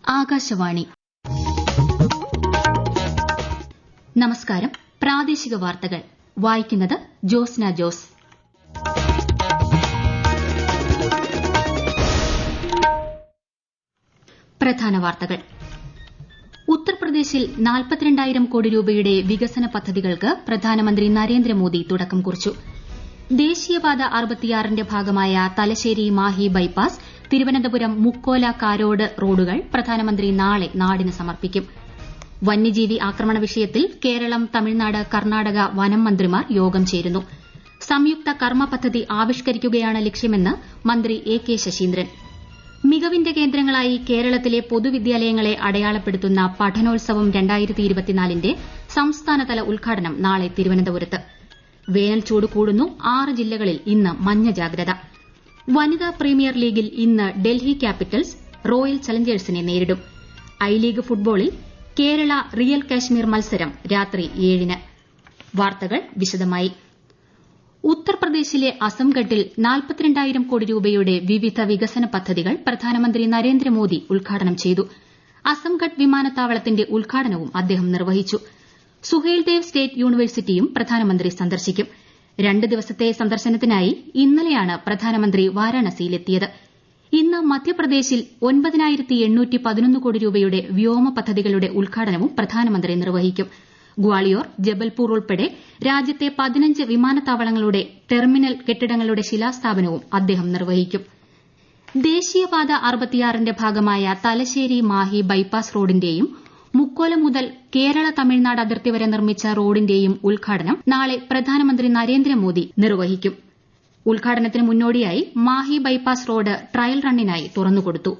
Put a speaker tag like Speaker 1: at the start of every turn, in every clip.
Speaker 1: ആകാശവാണി. നമസ്കാരം. പ്രാദേശിക വാർത്തകൾ വായിക്കുന്നത് ജോസ്ന ജോസ്. പ്രധാന വാർത്തകൾ. ഉത്തർപ്രദേശിൽ 42,000 കോടി രൂപയുടെ വികസന പദ്ധതികൾക്ക് പ്രധാനമന്ത്രി നരേന്ദ്രമോദി തുടക്കം കുറിച്ചു. ദേശീയപാത 66ന്റെ ഭാഗമായ തലശ്ശേരി മാഹി ബൈപ്പാസ്, തിരുവനന്തപുരം മുക്കോല കാരോട് റോഡുകൾ പ്രധാനമന്ത്രി നാളെ നാടിന് സമർപ്പിക്കും. വന്യജീവി ആക്രമണ വിഷയത്തിൽ കേരളം, തമിഴ്നാട്, കർണാടക വനം മന്ത്രിമാർ യോഗം ചേരുന്നു. സംയുക്ത കർമ്മ പദ്ധതി ആവിഷ്കരിക്കുകയാണ് ലക്ഷ്യമെന്ന് മന്ത്രി എ കെ ശശീന്ദ്രൻ. മികവിന്റെ കേന്ദ്രങ്ങളായി കേരളത്തിലെ പൊതുവിദ്യാലയങ്ങളെ അടയാളപ്പെടുത്തുന്ന പഠനോത്സവം 2024ന്റെ സംസ്ഥാനതല ഉദ്ഘാടനം നാളെ തിരുവനന്തപുരത്ത്. വേനൽ ചൂട് കൂടുന്നു. 6 ജില്ലകളിൽ ഇന്ന് മഞ്ഞ ജാഗ്രത. വനിതാ പ്രീമിയർ ലീഗിൽ ഇന്ന് ഡൽഹി ക്യാപിറ്റൽസ് റോയൽ ചലഞ്ചേഴ്സിനെ നേരിടും. ഐ ലീഗ് ഫുട്ബോളിൽ കേരള റിയൽ കാശ്മീർ മത്സരം രാത്രി 7-ന്. വാർത്തകൾ വിശദമായി. ഉത്തർപ്രദേശിലെ അസംഗഡിൽ 42,000 കോടി രൂപയുടെ വിവിധ വികസന പദ്ധതികൾ പ്രധാനമന്ത്രി നരേന്ദ്രമോദി ഉദ്ഘാടനം ചെയ്തു. അസംഗഡ് വിമാനത്താവളത്തിന്റെ ഉദ്ഘാടനവും അദ്ദേഹം നിർവഹിച്ചു. സുഹേൽദേവ് സ്റ്റേറ്റ് യൂണിവേഴ്സിറ്റിയും പ്രധാനമന്ത്രി സന്ദർശിക്കും. 2 ദിവസത്തെ സന്ദർശനത്തിനായി ഇന്നലെയാണ് പ്രധാനമന്ത്രി വാരാണസിയിലെത്തിയത്. ഇന്ന് മധ്യപ്രദേശിൽ 9,811 കോടി രൂപയുടെ വ്യോമ പദ്ധതികളുടെ ഉദ്ഘാടനവും പ്രധാനമന്ത്രി നിർവഹിക്കും. ഗ്വാളിയോർ, ജബൽപൂർ ഉൾപ്പെടെ രാജ്യത്തെ 15 വിമാനത്താവളങ്ങളുടെ ടെർമിനൽ കെട്ടിടങ്ങളുടെ ശിലാസ്ഥാപനവും അദ്ദേഹം നിർവഹിക്കും. ദേശീയപാത 66ന്റെ ഭാഗമായ തലശ്ശേരി മാഹി ബൈപ്പാസ് റോഡിന്റെയും മുക്കോല മുതൽ കേരള തമിഴ്നാട് അതിർത്തി വരെ നിർമ്മിച്ച റോഡിന്റെയും ഉദ്ഘാടനം നാളെ പ്രധാനമന്ത്രി നരേന്ദ്രമോദി നിർവഹിക്കും. ഉദ്ഘാടനത്തിന് മുന്നോടിയായി മാഹി ബൈപ്പാസ് റോഡ് ട്രയൽ റണ്ണിനായി തുറന്നുകൊടുത്തു.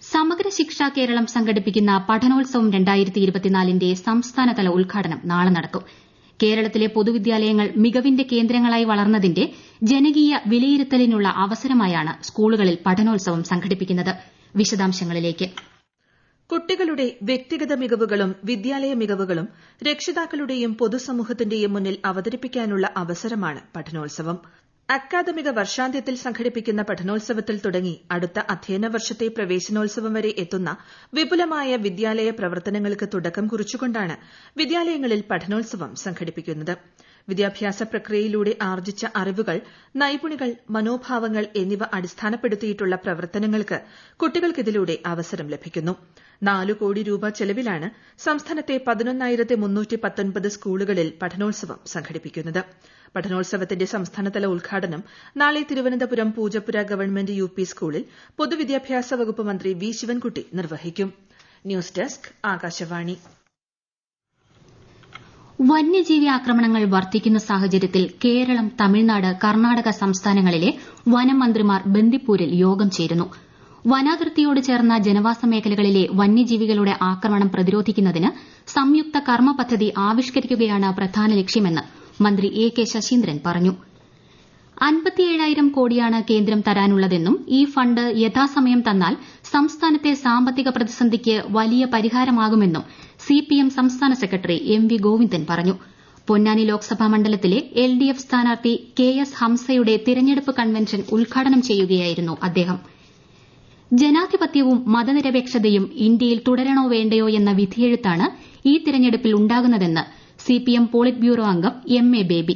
Speaker 1: സമഗ്ര ശിക്ഷ കേരളം സംഘടിപ്പിക്കുന്ന പഠനോത്സവം 2024ന്റെ സംസ്ഥാനതല ഉദ്ഘാടനം നാളെ നടക്കും. കേരളത്തിലെ പൊതുവിദ്യാലയങ്ങൾ മികവിന്റെ കേന്ദ്രങ്ങളായി വളർന്നതിന്റെ ജനകീയ വിലയിരുത്തലിനുള്ള അവസരമായാണ് സ്കൂളുകളിൽ പഠനോത്സവം സംഘടിപ്പിക്കുന്നത്. വിശദാംശങ്ങളിലേക്ക്.
Speaker 2: കുട്ടികളുടെ വ്യക്തിഗത മികവുകളും വിദ്യാലയ മികവുകളും രക്ഷിതാക്കളുടെയും പൊതുസമൂഹത്തിന്റെയും മുന്നിൽ അവതരിപ്പിക്കാനുള്ള അവസരമാണ് പഠനോത്സവം. അക്കാദമിക വർഷാന്ത്യത്തിൽ സംഘടിപ്പിക്കുന്ന പഠനോത്സവത്തിൽ തുടങ്ങി അടുത്ത അധ്യയന വർഷത്തെ പ്രവേശനോത്സവം വരെ എത്തുന്ന വിപുലമായ വിദ്യാലയ പ്രവർത്തനങ്ങൾക്ക് തുടക്കം കുറിച്ചുകൊണ്ടാണ് വിദ്യാലയങ്ങളിൽ പഠനോത്സവം സംഘടിപ്പിക്കുന്നത്. വിദ്യാഭ്യാസ പ്രക്രിയയിലൂടെ ആർജിച്ച അറിവുകൾ, നൈപുണികൾ, മനോഭാവങ്ങൾ എന്നിവ അടിസ്ഥാനപ്പെടുത്തിയിട്ടുള്ള പ്രവർത്തനങ്ങൾക്ക് കുട്ടികൾക്കിതിലൂടെ അവസരം ലഭിക്കുന്നു. 4 കോടി രൂപ ചെലവിലാണ് സംസ്ഥാനത്തെ 11,319 സ്കൂളുകളിൽ പഠനോത്സവം സംഘടിപ്പിക്കുന്നത്. പഠനോത്സവത്തിന്റെ സംസ്ഥാനതല ഉദ്ഘാടനം നാളെ Thiruvananthapuram Poojappura government U P സ്കൂളിൽ പൊതുവിദ്യാഭ്യാസ വകുപ്പ് മന്ത്രി വി ശിവൻകുട്ടി നിർവഹിക്കും. News desk Akashvani.
Speaker 1: വന്യജീവി ആക്രമണങ്ങൾ വർദ്ധിക്കുന്ന സാഹചര്യത്തിൽ കേരളം, തമിഴ്നാട്, കർണാടക സംസ്ഥാനങ്ങളിലെ വനം മന്ത്രിമാർ ബന്ദിപ്പൂരിൽ യോഗം ചേരുന്നു. വനാതിർത്തിയോട് ചേർന്ന ജനവാസ മേഖലകളിലെ വന്യജീവികളുടെ ആക്രമണം പ്രതിരോധിക്കുന്നതിന് സംയുക്ത കർമ്മ പദ്ധതി ആവിഷ്കരിക്കുകയാണ് പ്രധാന ലക്ഷ്യമെന്ന് മന്ത്രി എ കെ ശശീന്ദ്രൻ പറഞ്ഞു. 57,000 കോടിയാണ് കേന്ദ്രം തരാനുള്ളതെന്നും ഈ ഫണ്ട് യഥാസമയം തന്നാൽ സംസ്ഥാനത്തെ സാമ്പത്തിക പ്രതിസന്ധിക്ക് വലിയ പരിഹാരമാകുമെന്നും സിപിഎം സംസ്ഥാന സെക്രട്ടറി എം വി ഗോവിന്ദൻ പറഞ്ഞു. പൊന്നാനി ലോക്സഭാ മണ്ഡലത്തിലെ LDF സ്ഥാനാർത്ഥി KS ഹംസയുടെ തിരഞ്ഞെടുപ്പ് കൺവെൻഷൻ ഉദ്ഘാടനം ചെയ്യുകയായിരുന്നു അദ്ദേഹം. ജനാധിപത്യവും മതനിരപേക്ഷതയും ഇന്ത്യയിൽ തുടരണോ വേണ്ടയോ എന്ന വിധിയെഴുത്താണ് ഈ തിരഞ്ഞെടുപ്പിൽ ഉണ്ടാകുന്നതെന്ന് സിപിഎം പോളിറ്റ് ബ്യൂറോ അംഗം MA baby.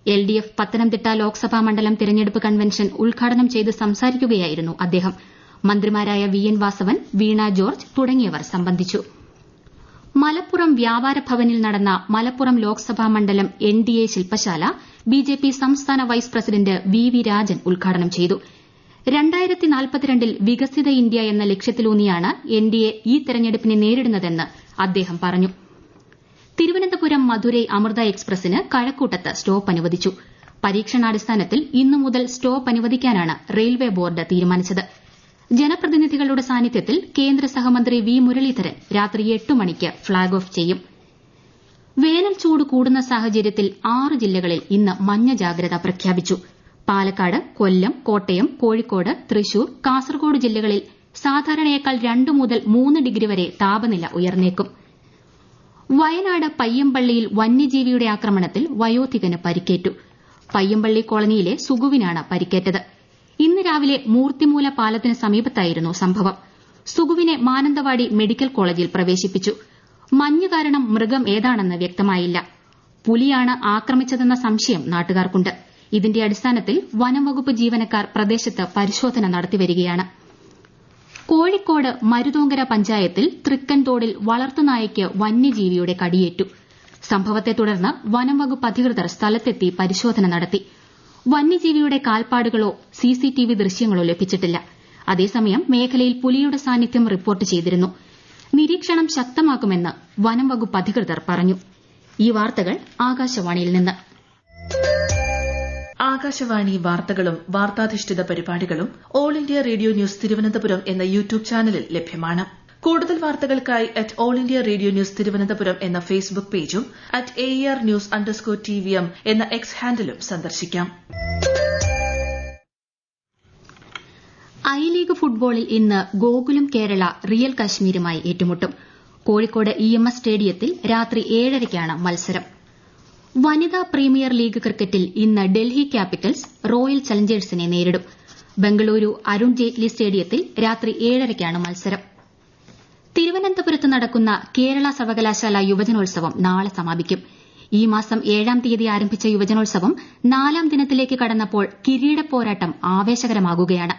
Speaker 1: LDF Pathanamthitta Lok Sabha മണ്ഡലം തിരഞ്ഞെടുപ്പ് കൺവെൻഷൻ ഉദ്ഘാടനം ചെയ്ത് സംസാരിക്കുകയായിരുന്നു അദ്ദേഹം. മന്ത്രിമാരായ VN വാസവൻ, വീണ ജോർജ് തുടങ്ങിയവർ സംബന്ധിച്ചു. മലപ്പുറം വ്യാപാര ഭവനിൽ നടന്ന മലപ്പുറം ലോക്സഭാ മണ്ഡലം NDA ശില്പശാല BJP സംസ്ഥാന വൈസ് പ്രസിഡന്റ് VV രാജൻ ഉദ്ഘാടനം ചെയ്തു. 2042ൽ വികസിത ഇന്ത്യ എന്ന ലക്ഷ്യത്തിലൂന്നിയാണ് NDA ഈ തെരഞ്ഞെടുപ്പിനെ നേരിടുന്നതെന്ന് അദ്ദേഹം പറഞ്ഞു. തിരുവനന്തപുരം മധുരൈ അമൃത എക്സ്പ്രസിന് കഴക്കൂട്ടത്ത് സ്റ്റോപ്പ് അനുവദിച്ചു. പരീക്ഷണാടിസ്ഥാനത്തിൽ ഇന്നു മുതൽ സ്റ്റോപ്പ് അനുവദിക്കാനാണ് റെയിൽവേ ബോർഡ് തീരുമാനിച്ചത്. ജനപ്രതിനിധികളുടെ സാന്നിധ്യത്തിൽ കേന്ദ്ര സഹമന്ത്രി വി മുരളീധരൻ രാത്രി 8 മണിക്ക് ഫ്ളാഗ് ഓഫ് ചെയ്യും. വേനൽ ചൂട് കൂടുന്ന സാഹചര്യത്തിൽ 6 ജില്ലകളിൽ ഇന്ന് മഞ്ഞ ജാഗ്രത പ്രഖ്യാപിച്ചു. പാലക്കാട്, കൊല്ലം, കോട്ടയം, കോഴിക്കോട്, തൃശൂർ, കാസർഗോഡ് ജില്ലകളിൽ സാധാരണയേക്കാൾ 2 മുതൽ 3 ഡിഗ്രി വരെ താപനില ഉയർന്നേക്കും. വയനാട് പയ്യമ്പള്ളിയിൽ വന്യജീവിയുടെ ആക്രമണത്തിൽ വയോധികന് പരിക്കേറ്റു. പയ്യമ്പള്ളി കോളനിയിലെ സുഗുവിനാണ് പരിക്കേറ്റത്. ഇന്ന് രാവിലെ മൂർത്തിമൂല പാലത്തിന് സമീപത്തായിരുന്നു സംഭവം. സുഗുവിനെ മാനന്തവാടി മെഡിക്കൽ കോളേജിൽ പ്രവേശിപ്പിച്ചു. മഞ്ഞ് കാരണം മൃഗം ഏതാണെന്ന് വ്യക്തമായില്ല. പുലിയാണ് ആക്രമിച്ചതെന്ന സംശയം നാട്ടുകാർക്കുണ്ട്. ഇതിന്റെ അടിസ്ഥാനത്തിൽ വനംവകുപ്പ് ജീവനക്കാർ പ്രദേശത്ത് പരിശോധന നടത്തിവരികയാണ്. കോഴിക്കോട് മരുതോങ്കര പഞ്ചായത്തിൽ തൃക്കൻതോടിൽ വളർത്തുനായയ്ക്ക് വന്യജീവിയുടെ കടിയേറ്റു. സംഭവത്തെ തുടർന്ന് വനംവകുപ്പ് അധികൃതർ സ്ഥലത്തെത്തി പരിശോധന നടത്തി. വന്യജീവിയുടെ കാൽപ്പാടുകളോ സിസിടിവി ദൃശ്യങ്ങളോ ലഭിച്ചിട്ടില്ല. അതേസമയം മേഖലയിൽ പുലിയുടെ സാന്നിധ്യം റിപ്പോർട്ട് ചെയ്തിരുന്നു. നിരീക്ഷണം ശക്തമാക്കുമെന്ന് വനംവകുപ്പ് അധികൃതർ പറഞ്ഞു. ഈ വാർത്തകൾ ആകാശവാണിയിൽ നിന്ന്.
Speaker 2: ആകാശവാണി വാർത്തകളും വാർത്താധിഷ്ഠിത പരിപാടികളും all India radio news Thiruvananthapuram എന്ന യൂട്യൂബ് ചാനലിൽ ലഭ്യമാണ്. കൂടുതൽ വാർത്തകൾക്കായി all India radio news Thiruvananthapuram എന്ന ഫേസ്ബുക്ക് പേജും @AER_News_TVM എന്ന എക്സ് ഹാൻഡിലും സന്ദർശിക്കാം.
Speaker 1: ഐ ലീഗ് ഫുട്ബോളിൽ ഇന്ന് ഗോകുലം കേരള റിയൽ കശ്മീരുമായി ഏറ്റുമുട്ടും. കോഴിക്കോട് EMS സ്റ്റേഡിയത്തിൽ രാത്രി 7:30-ക്കാണ് മത്സരം. വനിതാ പ്രീമിയർ ലീഗ് ക്രിക്കറ്റിൽ ഇന്ന് ഡൽഹി ക്യാപിറ്റൽസ് റോയൽ ചലഞ്ചേഴ്സിനെ നേരിടും. ബംഗളൂരു അരുൺ ജെയ്റ്റ്ലി സ്റ്റേഡിയത്തിൽ രാത്രി 7:30-ക്കാണ് മത്സരം. തിരുവനന്തപുരത്ത് നടക്കുന്ന കേരള സർവകലാശാല യുവജനോത്സവം നാളെ സമാപിക്കും. ഈ മാസം 7-ാം തീയതി ആരംഭിച്ച യുവജനോത്സവം 4-ാം ദിനത്തിലേക്ക് കടന്നപ്പോൾ കിരീടപ്പോരാട്ടം ആവേശകരമാകുകയാണ്.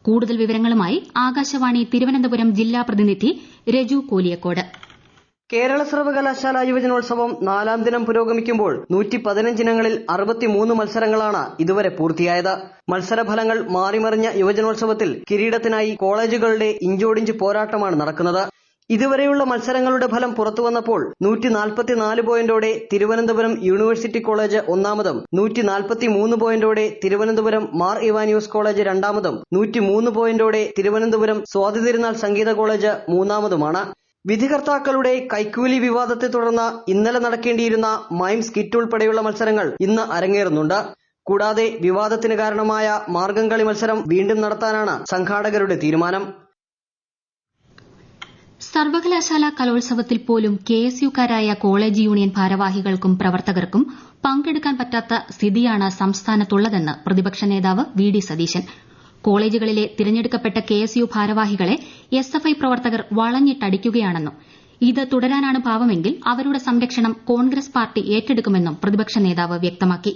Speaker 1: കൂടുതൽ വിവരങ്ങളുമായി ആകാശവാണി തിരുവനന്തപുരം ജില്ലാ പ്രതിനിധി രജു കോലിയക്കോട്.
Speaker 3: കേരള സർവകലാശാല യുവജനോത്സവം 4-ാം ദിനം പുരോഗമിക്കുമ്പോൾ 115 ഇനങ്ങളിൽ 63 മത്സരങ്ങളാണ് ഇതുവരെ പൂർത്തിയായത്. മത്സരഫലങ്ങൾ മാറിമറിഞ്ഞ യുവജനോത്സവത്തിൽ കിരീടത്തിനായി കോളേജുകളുടെ ഇഞ്ചോടിഞ്ച് പോരാട്ടമാണ് നടക്കുന്നത്. ഇതുവരെയുള്ള മത്സരങ്ങളുടെ ഫലം പുറത്തുവന്നപ്പോൾ 144 പോയിന്റോടെ തിരുവനന്തപുരം യൂണിവേഴ്സിറ്റി കോളേജ് ഒന്നാമതും 143 പോയിന്റോടെ തിരുവനന്തപുരം മാർ ഇവാനിയോസ് കോളേജ് രണ്ടാമതും 103 പോയിന്റോടെ തിരുവനന്തപുരം സ്വാതി തിരുനാൾ സംഗീത കോളേജ് മൂന്നാമതുമാണ്. വിധികർത്താക്കളുടെ കൈക്കൂലി വിവാദത്തെ തുടർന്ന് ഇന്നലെ നടക്കേണ്ടിയിരുന്ന മൈംസ് കിറ്റ് ഉൾപ്പെടെയുള്ള മത്സരങ്ങൾ ഇന്ന് അരങ്ങേറുന്നുണ്ട്. കൂടാതെ വിവാദത്തിന് കാരണമായ മാർഗംകളി മത്സരം വീണ്ടും നടത്താനാണ് സംഘാടകരുടെ തീരുമാനം.
Speaker 1: സർവകലാശാല കലോത്സവത്തിൽ പോലും KSUക്കാരായ കോളേജ് യൂണിയൻ ഭാരവാഹികൾക്കും പ്രവർത്തകർക്കും പങ്കെടുക്കാൻ പറ്റാത്ത സ്ഥിതിയാണ് സംസ്ഥാനത്തുള്ളതെന്ന് പ്രതിപക്ഷ നേതാവ് VD സതീശൻ. കോളേജുകളിലെ തിരഞ്ഞെടുക്കപ്പെട്ട KSU ഭാരവാഹികളെ SFI പ്രവർത്തകർ വളഞ്ഞിട്ടടിക്കുകയാണെന്നും ഇത് തുടരാനാണ് ഭാവമെങ്കിൽ അവരുടെ സംരക്ഷണം കോൺഗ്രസ് പാർട്ടി ഏറ്റെടുക്കുമെന്നും പ്രതിപക്ഷ നേതാവ് വ്യക്തമാക്കി.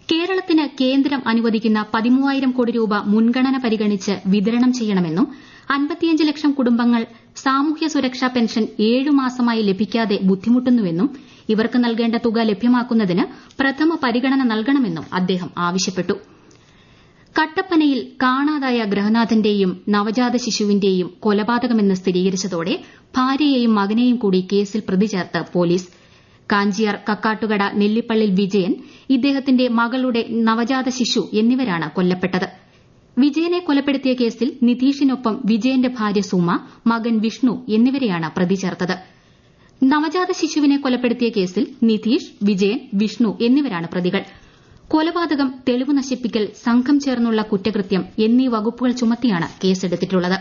Speaker 1: കേരളത്തിന് കേന്ദ്രം അനുവദിക്കുന്ന 13,000 കോടി രൂപ മുൻഗണന പരിഗണിച്ച് വിതരണം ചെയ്യണമെന്നും 55 ലക്ഷം കുടുംബങ്ങൾ സാമൂഹ്യ സുരക്ഷാ പെൻഷൻ 7 മാസമായി ലഭിക്കാതെ ബുദ്ധിമുട്ടുന്നുവെന്നും ഇവർക്ക് നൽകേണ്ട തുക ലഭ്യമാക്കുന്നതിന് പ്രഥമ പരിഗണന നൽകണമെന്നും അദ്ദേഹം ആവശ്യപ്പെട്ടു. കട്ടപ്പനയിൽ കാണാതായ ഗൃഹനാഥന്റെയും നവജാത ശിശുവിന്റെയും കൊലപാതകമെന്ന് സ്ഥിരീകരിച്ചതോടെ ഭാര്യയെയും മകനെയും കൂടി കേസിൽ പ്രതി ചേർത്ത് പോലീസ്. കാഞ്ചിയാർ കക്കാട്ടുകട നെല്ലിപ്പള്ളിൽ വിജയൻ, ഇദ്ദേഹത്തിന്റെ മകളുടെ നവജാത ശിശു എന്നിവരാണ് കൊല്ലപ്പെട്ടത്. വിജയനെ കൊലപ്പെടുത്തിയ കേസിൽ നിതീഷിനൊപ്പം വിജയന്റെ ഭാര്യ സുമ, മകൻ വിഷ്ണു എന്നിവരെയാണ് പ്രതി ചേർത്തത്. നവജാത ശിശുവിനെ കൊലപ്പെടുത്തിയ കേസിൽ നിതീഷ്, വിജയൻ, വിഷ്ണു എന്നിവരാണ് പ്രതികൾ. കൊലപാതകം, തെളിവ് നശിപ്പിക്കൽ, സംഘം ചേർന്നുള്ള കുറ്റകൃത്യം എന്നീ വകുപ്പുകൾ ചുമത്തിയാണ് കേസെടുത്തിട്ടുള്ളത്.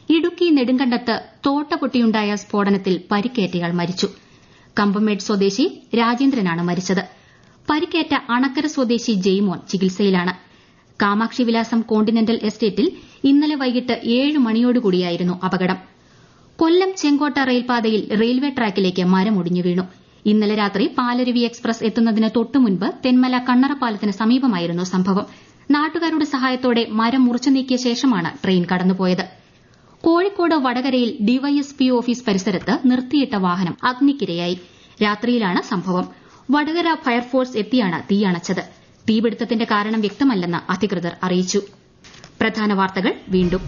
Speaker 1: ഇടുക്കി നെടുങ്കണ്ടത്ത് തോട്ട പൊട്ടിയുണ്ടായ സ്ഫോടനത്തിൽ പരിക്കേറ്റയാൾ മരിച്ചു. കമ്പമേട് സ്വദേശി രാജേന്ദ്രനാണ് മരിച്ചത്. പരിക്കേറ്റ അണക്കര സ്വദേശി ജെയ്മോൻ ചികിത്സയിലാണ്. കാമാക്ഷി വിലാസം കോണ്ടിനെന്റൽ എസ്റ്റേറ്റിൽ ഇന്നലെ വൈകിട്ട് 7 മണിയോടുകൂടിയായിരുന്നു അപകടം. കൊല്ലം ചെങ്കോട്ട റെയിൽപാതയിൽ റെയിൽവേ ട്രാക്കിലേക്ക് മരമൊടിഞ്ഞു വീണു. ഇന്നലെ രാത്രി പാലരുവി എക്സ്പ്രസ് എത്തുന്നതിന് തൊട്ടുമുൻപ് തെന്മല കണ്ണറപ്പാലത്തിന് സമീപമായിരുന്നു സംഭവം. നാട്ടുകാരുടെ സഹായത്തോടെ മരം മുറിച്ചു നീക്കിയ ശേഷമാണ് ട്രെയിൻ കടന്നുപോയത്. കോഴിക്കോട് വടകരയിൽ ഡിവൈഎസ്പി ഓഫീസ് പരിസരത്ത് നിർത്തിയിട്ട വാഹനം അഗ്നിക്കിരയായി. രാത്രിയിലാണ് സംഭവം. വടകര ഫയർഫോഴ്സ് എത്തിയാണ് തീയണച്ചത്. തീപിടുത്തത്തിന്റെ കാരണം വ്യക്തമല്ലെന്ന് അധികൃതർ അറിയിച്ചു. പ്രധാന വാർത്തകൾ വീണ്ടും.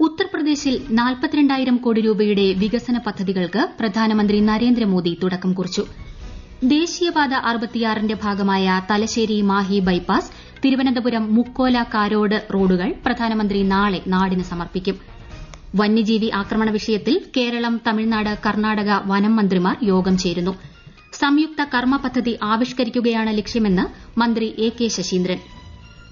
Speaker 1: ഉത്തർപ്രദേശിൽ 42,000 കോടി രൂപയുടെ വികസന പദ്ധതികൾക്ക് പ്രധാനമന്ത്രി നരേന്ദ്രമോദി തുടക്കം കുറിച്ചു. ദേശീയപാത 66ന്റെ ഭാഗമായ തലശ്ശേരി മാഹി ബൈപ്പാസ്, തിരുവനന്തപുരം മുക്കോല കാരോട് റോഡുകൾ പ്രധാനമന്ത്രി നാളെ നാടിന് സമർപ്പിക്കും. വന്യജീവി ആക്രമണ വിഷയത്തിൽ കേരളം, തമിഴ്നാട്, കർണാടക വനം മന്ത്രിമാർ യോഗം ചേരുന്നു. സംയുക്ത കർമ്മ പദ്ധതി ആവിഷ്കരിക്കുകയാണ് ലക്ഷ്യമെന്ന് മന്ത്രി AK ശശീന്ദ്രൻ.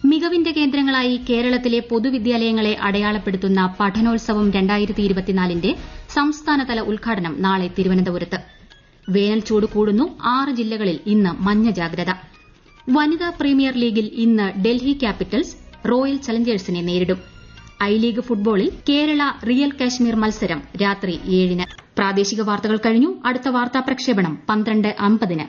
Speaker 1: മികവിന്റെ കേന്ദ്രങ്ങളായി കേരളത്തിലെ പൊതുവിദ്യാലയങ്ങളെ അടയാളപ്പെടുത്തുന്ന പഠനോത്സവം 2024ന്റെ സംസ്ഥാനതല ഉദ്ഘാടനം നാളെ തിരുവനന്തപുരത്ത്. വേനൽ ചൂട് കൂടുന്നു. 6 ജില്ലകളിൽ ഇന്ന് മഞ്ഞ ജാഗ്രത. വനിതാ പ്രീമിയർ ലീഗിൽ ഇന്ന് ഡൽഹി ക്യാപിറ്റൽസ് റോയൽ ചലഞ്ചേഴ്സിനെ നേരിടും. ഐ ലീഗ് ഫുട്ബോളിൽ കേരള റിയൽ കാശ്മീർ മത്സരം രാത്രി 7-ന്. പ്രാദേശിക വാർത്തകൾ കഴിഞ്ഞു. അടുത്ത വാർത്താ പ്രക്ഷേപണം 12:50-ന്.